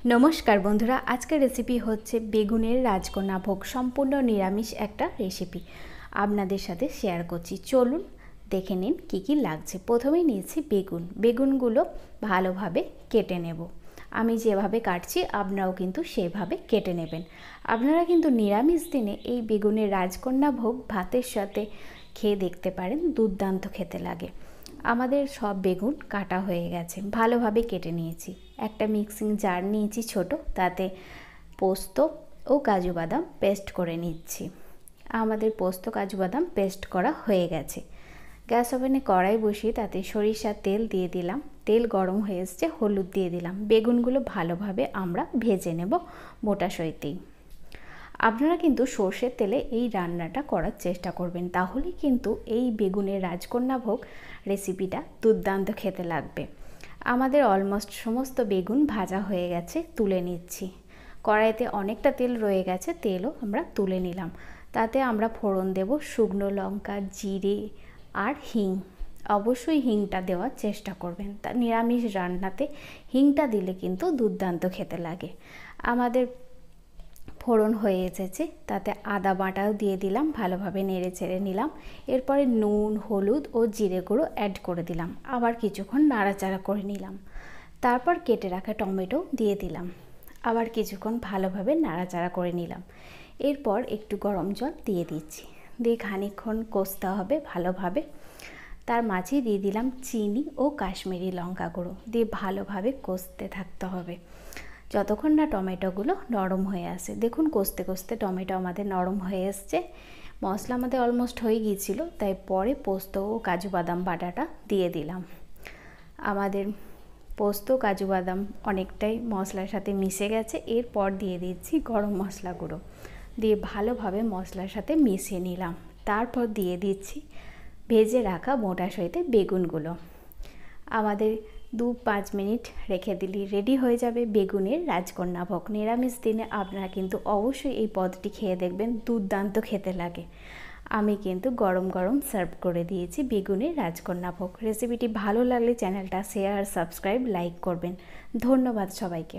नमस्कार बंधुरा आज के रेसिपि होच्छे बेगुनेर राजकन्या भोग सम्पूर्ण निरामिष एक रेसिपि आपनादेर साथे शेयर करछि। चलुन देखे निन कि लागछे। प्रथमेई नियेछि बेगुन। बेगुनगुलो भालोभाबे केटे नेब। आमी जेभाबे काटछि आपनाराओ किन्तु सेइभाबे केटे नेबेन। आपनारा किन्तु निरामिष दिने एई बेगुनेर राजकन्या भोग भातेर साथे खेये देखते पारेन, दुर्दान्त खेते लागे। आमादेर सब बेगुन काटा हये गेछे, भालोभाबे केटे नियेछि। एक मिक्सिंग जार नियेछि छोटो, ताते पोस्तो ओ काजू बादाम पेस्ट करे निচ্ছি। आमादेर पोस्तो काजू बादाम पेस्ट करा हये गेछे। ग्यास ओभेने कड़ाई बसिए ताते सरिषार तेल दिए दिलाम। तेल गरम हये एसेছে, हलुद दिए दिलाम। बेगुनगुलो भालोभाबे आमरा भेजे नेब मोटा सइतेই। আপনারা কিন্তু সরষের তেলে এই রান্নাটা করার চেষ্টা করবেন, তাহলে কিন্তু এই বেগুনের রাজকন্যা ভোগ রেসিপিটা দুর্দান্ত খেতে লাগবে। আমাদের অলমোস্ট সমস্ত বেগুন ভাজা হয়ে গেছে, তুলে নিচ্ছি। কড়াইতে অনেকটা তেল রয়ে গেছে, তেলও আমরা তুলে নিলাম। তাতে আমরা ফোড়ন দেব শুকনো লঙ্কা, জিরে আর হিং। অবশ্যই হিংটা দেওয়ার চেষ্টা করবেন। তা নিরামিষ রান্নাতে হিংটা দিলে কিন্তু দুর্দান্ত খেতে লাগে। আমাদের ফোড়ন হয়ে এসেছে, তাতে আদা বাটাও দিয়ে দিলাম, ভালোভাবে নেড়ে চেড়ে নিলাম। এরপরে নুন, হলুদ ও জিরে গুঁড়ো অ্যাড করে দিলাম। আবার কিছুক্ষণ নাড়াচাড়া করে নিলাম। তারপর কেটে রাখা টমেটো দিয়ে দিলাম। আবার কিছুক্ষণ ভালোভাবে নাড়াচাড়া করে নিলাম। এরপর একটু গরম জল দিয়ে দিচ্ছি, দিয়ে খানিকক্ষণ কষতে হবে ভালোভাবে। তার মাঝে দিয়ে দিলাম চিনি ও কাশ্মীরি লঙ্কা গুঁড়ো, দিয়ে ভালোভাবে কষতে থাকতে হবে যতক্ষণ না টমেটোগুলো নরম হয়ে আসে। দেখুন কষতে কষতে টমেটো আমাদের নরম হয়ে এসছে। মশলা আমাদের অলমোস্ট হয়ে গিয়েছিল, তাই পরে পোস্ত ও কাজু বাদাম বাটাটা দিয়ে দিলাম। আমাদের পোস্ত কাজু বাদাম অনেকটাই মশলার সাথে মিশে গেছে। এরপর দিয়ে দিচ্ছি গরম মশলা গুঁড়ো, দিয়ে ভালোভাবে মশলার সাথে মিশিয়ে নিলাম। তারপর দিয়ে দিচ্ছি ভেজে রাখা মোটা সইতে বেগুনগুলো। আমাদের 2-5 মিনিট রেখে দিলেই রেডি হয়ে যাবে বেগুনের রাজকন্যা ভোগ। নিরামিষ দিনে আপনারা কিন্তু অবশ্যই এই পদটি খেয়ে দেখবেন, দুর্দান্ত খেতে লাগে। আমি কিন্তু গরম গরম সার্ভ করে দিয়েছি বেগুনের রাজকন্যা ভোগ। রেসিপিটি ভালো লাগলে চ্যানেলটা শেয়ার, সাবস্ক্রাইব, লাইক করবেন। ধন্যবাদ সবাইকে।